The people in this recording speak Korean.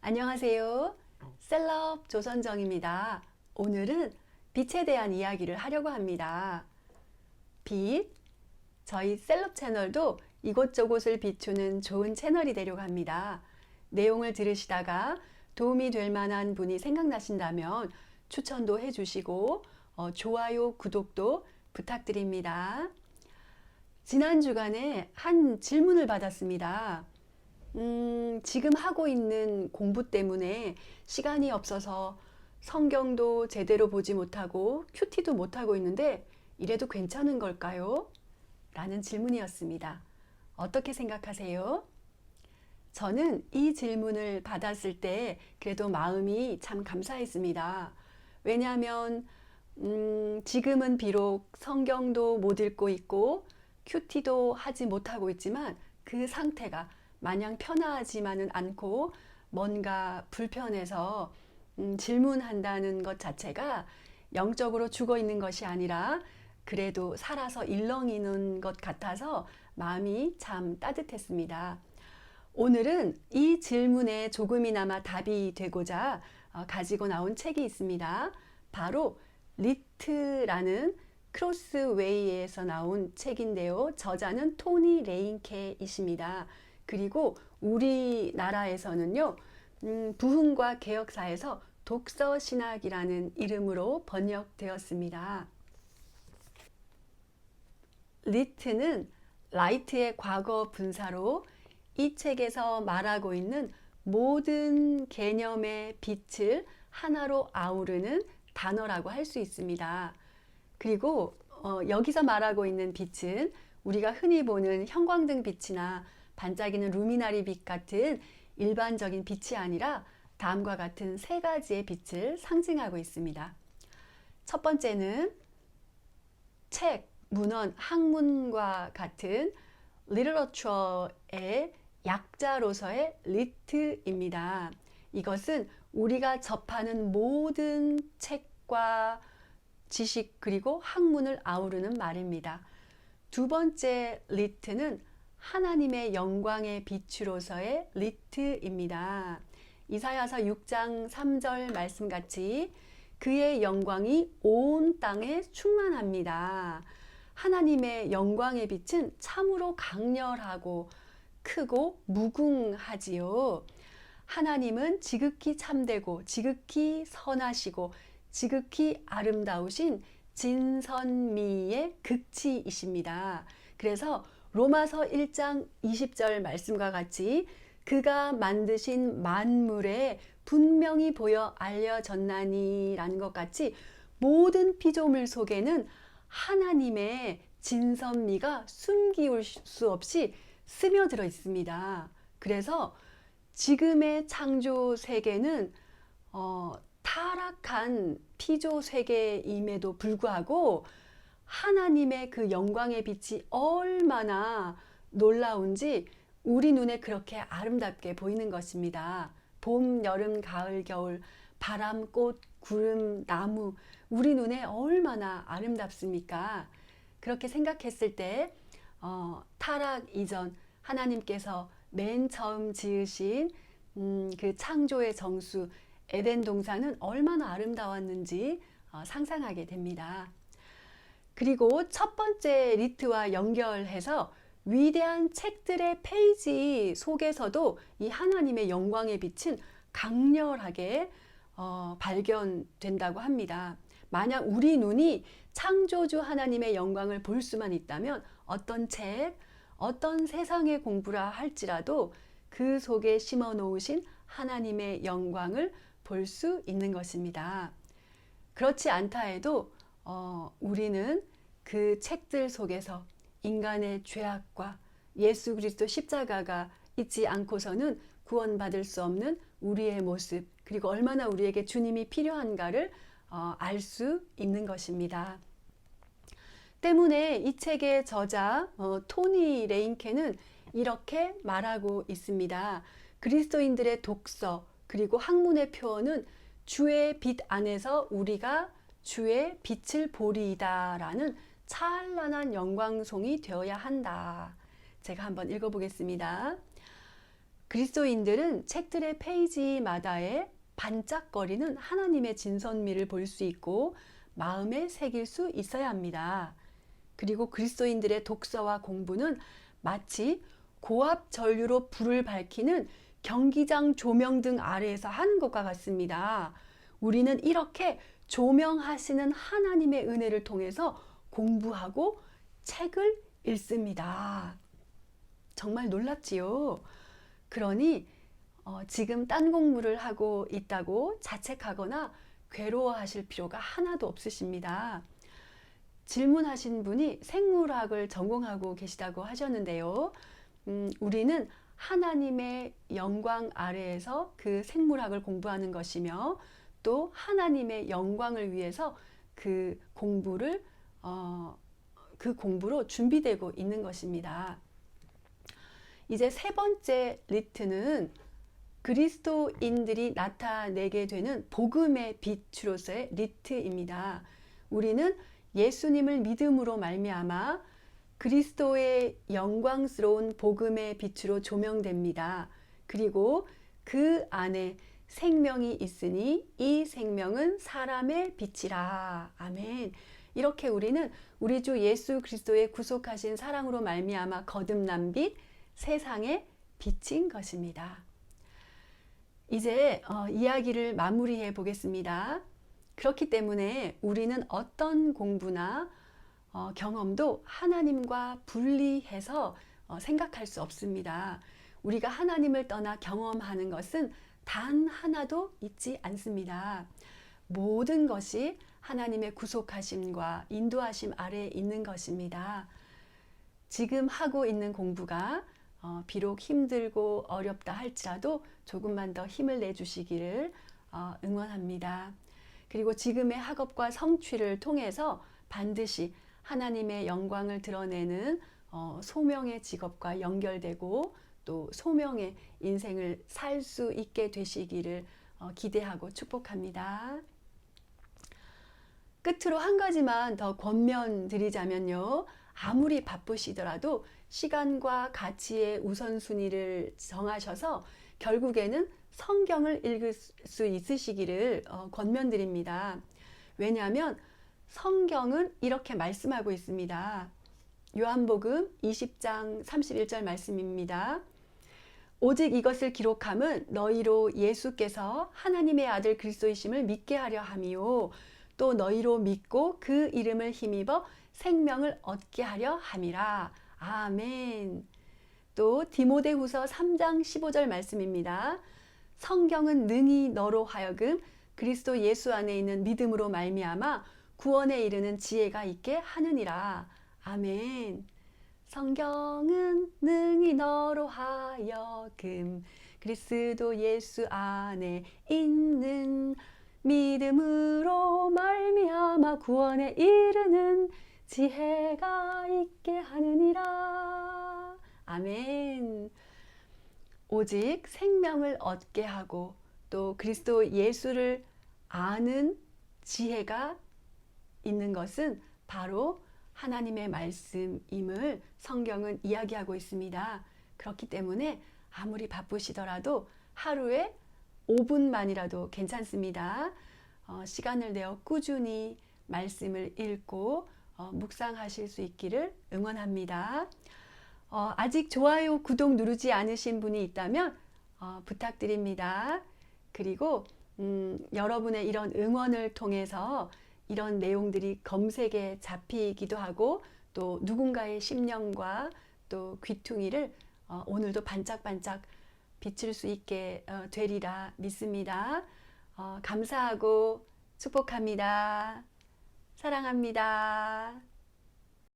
안녕하세요. 셀럽 조선정입니다. 오늘은 빛에 대한 이야기를 하려고 합니다. 빛, 저희 셀럽 채널도 이곳저곳을 비추는 좋은 채널이 되려고 합니다. 내용을 들으시다가 도움이 될 만한 분이 생각나신다면 추천도 해주시고 좋아요, 구독도 부탁드립니다. 지난 주간에 한 질문을 받았습니다. 지금 하고 있는 공부 때문에 시간이 없어서 성경도 제대로 보지 못하고 큐티도 못하고 있는데 이래도 괜찮은 걸까요? 라는 질문이었습니다. 어떻게 생각하세요? 저는 이 질문을 받았을 때 그래도 마음이 참 감사했습니다. 왜냐하면 지금은 비록 성경도 못 읽고 있고 큐티도 하지 못하고 있지만 그 상태가 마냥 편하지만은 않고 뭔가 불편해서 질문한다는 것 자체가 영적으로 죽어 있는 것이 아니라 그래도 살아서 일렁이는 것 같아서 마음이 참 따뜻했습니다. 오늘은 이 질문에 조금이나마 답이 되고자 가지고 나온 책이 있습니다. 바로 리트라는 크로스웨이에서 나온 책인데요. 저자는 토니 레인케이십니다. 그리고 우리나라에서는요, 부흥과 개혁사에서 독서신학이라는 이름으로 번역되었습니다. 리트는 라이트의 과거 분사로 이 책에서 말하고 있는 모든 개념의 빛을 하나로 아우르는 단어라고 할 수 있습니다. 그리고 여기서 말하고 있는 빛은 우리가 흔히 보는 형광등 빛이나 반짝이는 루미나리 빛 같은 일반적인 빛이 아니라 다음과 같은 세 가지의 빛을 상징하고 있습니다. 첫 번째는 책, 문헌, 학문과 같은 리터러처의 약자로서의 리트입니다. 이것은 우리가 접하는 모든 책과 지식 그리고 학문을 아우르는 말입니다. 두 번째 리트는 하나님의 영광의 빛으로서의 리트입니다. 이사야서 6장 3절 말씀같이 그의 영광이 온 땅에 충만합니다. 하나님의 영광의 빛은 참으로 강렬하고 크고 무궁하지요. 하나님은 지극히 참되고 지극히 선하시고 지극히 아름다우신 진선미의 극치이십니다. 그래서 로마서 1장 20절 말씀과 같이 그가 만드신 만물에 분명히 보여 알려졌나니 라는 것 같이 모든 피조물 속에는 하나님의 진선미가 숨기울 수 없이 스며들어 있습니다. 그래서 지금의 창조 세계는 타락한 피조 세계임에도 불구하고 하나님의 그 영광의 빛이 얼마나 놀라운지 우리 눈에 그렇게 아름답게 보이는 것입니다. 봄, 여름, 가을, 겨울, 바람, 꽃, 구름, 나무, 우리 눈에 얼마나 아름답습니까? 그렇게 생각했을 때 타락 이전 하나님께서 맨 처음 지으신 그 창조의 정수 에덴 동산은 얼마나 아름다웠는지 상상하게 됩니다. 그리고 첫 번째 리트와 연결해서 위대한 책들의 페이지 속에서도 이 하나님의 영광의 빛은 강렬하게 발견된다고 합니다. 만약 우리 눈이 창조주 하나님의 영광을 볼 수만 있다면 어떤 책, 어떤 세상의 공부라 할지라도 그 속에 심어 놓으신 하나님의 영광을 볼 수 있는 것입니다. 그렇지 않다 해도 우리는 그 책들 속에서 인간의 죄악과 예수 그리스도 십자가가 있지 않고서는 구원받을 수 없는 우리의 모습, 그리고 얼마나 우리에게 주님이 필요한가를 알 수 있는 것입니다. 때문에 이 책의 저자 토니 레인케는 이렇게 말하고 있습니다. 그리스도인들의 독서 그리고 학문의 표어는 주의 빛 안에서 우리가 주의 빛을 보리이다 라는 찬란한 영광송이 되어야 한다. 제가 한번 읽어보겠습니다. 그리스도인들은 책들의 페이지마다에 반짝거리는 하나님의 진선미를 볼 수 있고 마음에 새길 수 있어야 합니다. 그리고 그리스도인들의 독서와 공부는 마치 고압 전류로 불을 밝히는 경기장 조명등 아래에서 하는 것과 같습니다. 우리는 이렇게 조명하시는 하나님의 은혜를 통해서 공부하고 책을 읽습니다. 정말 놀랍지요? 그러니 지금 딴 공부를 하고 있다고 자책하거나 괴로워하실 필요가 하나도 없으십니다. 질문하신 분이 생물학을 전공하고 계시다고 하셨는데요. 우리는 하나님의 영광 아래에서 그 생물학을 공부하는 것이며 또 하나님의 영광을 위해서 그 공부로 준비되고 있는 것입니다. 이제 세 번째 리트는 그리스도인들이 나타내게 되는 복음의 빛으로서의 리트입니다. 우리는 예수님을 믿음으로 말미암아 그리스도의 영광스러운 복음의 빛으로 조명됩니다. 그리고 그 안에 생명이 있으니 이 생명은 사람의 빛이라. 아멘. 이렇게 우리는 우리 주 예수 그리스도의 구속하신 사랑으로 말미암아 거듭난 빛, 세상의 빛인 것입니다. 이제 이야기를 마무리해 보겠습니다. 그렇기 때문에 우리는 어떤 공부나 경험도 하나님과 분리해서 생각할 수 없습니다. 우리가 하나님을 떠나 경험하는 것은 단 하나도 있지 않습니다. 모든 것이 하나님의 구속하심과 인도하심 아래에 있는 것입니다. 지금 하고 있는 공부가 비록 힘들고 어렵다 할지라도 조금만 더 힘을 내주시기를 응원합니다. 그리고 지금의 학업과 성취를 통해서 반드시 하나님의 영광을 드러내는 소명의 직업과 연결되고 또 소명의 인생을 살 수 있게 되시기를 기대하고 축복합니다. 끝으로 한 가지만 더 권면드리자면요. 아무리 바쁘시더라도 시간과 가치의 우선순위를 정하셔서 결국에는 성경을 읽을 수 있으시기를 권면드립니다. 왜냐하면 성경은 이렇게 말씀하고 있습니다. 요한복음 20장 31절 말씀입니다. 오직 이것을 기록함은 너희로 예수께서 하나님의 아들 그리스도이심을 믿게 하려 함이요 또 너희로 믿고 그 이름을 힘입어 생명을 얻게 하려 함이라. 아멘. 또 디모데후서 3장 15절 말씀입니다. 성경은 능히 너로 하여금 그리스도 예수 안에 있는 믿음으로 말미암아 구원에 이르는 지혜가 있게 하느니라. 아멘. 성경은 능히 너로 하여금 그리스도 예수 안에 있는 믿음으로 말미암아 구원에 이르는 지혜가 있게 하느니라. 아멘. 오직 생명을 얻게 하고 또 그리스도 예수를 아는 지혜가 있는 것은 바로 하나님의 말씀임을 성경은 이야기하고 있습니다. 그렇기 때문에 아무리 바쁘시더라도 하루에 5분만이라도 괜찮습니다. 시간을 내어 꾸준히 말씀을 읽고 묵상하실 수 있기를 응원합니다. 아직 좋아요, 구독 누르지 않으신 분이 있다면 부탁드립니다. 그리고 여러분의 이런 응원을 통해서 이런 내용들이 검색에 잡히기도 하고 또 누군가의 심령과 또 귀퉁이를 오늘도 반짝반짝 비칠 수 있게 되리라 믿습니다. 감사하고 축복합니다. 사랑합니다.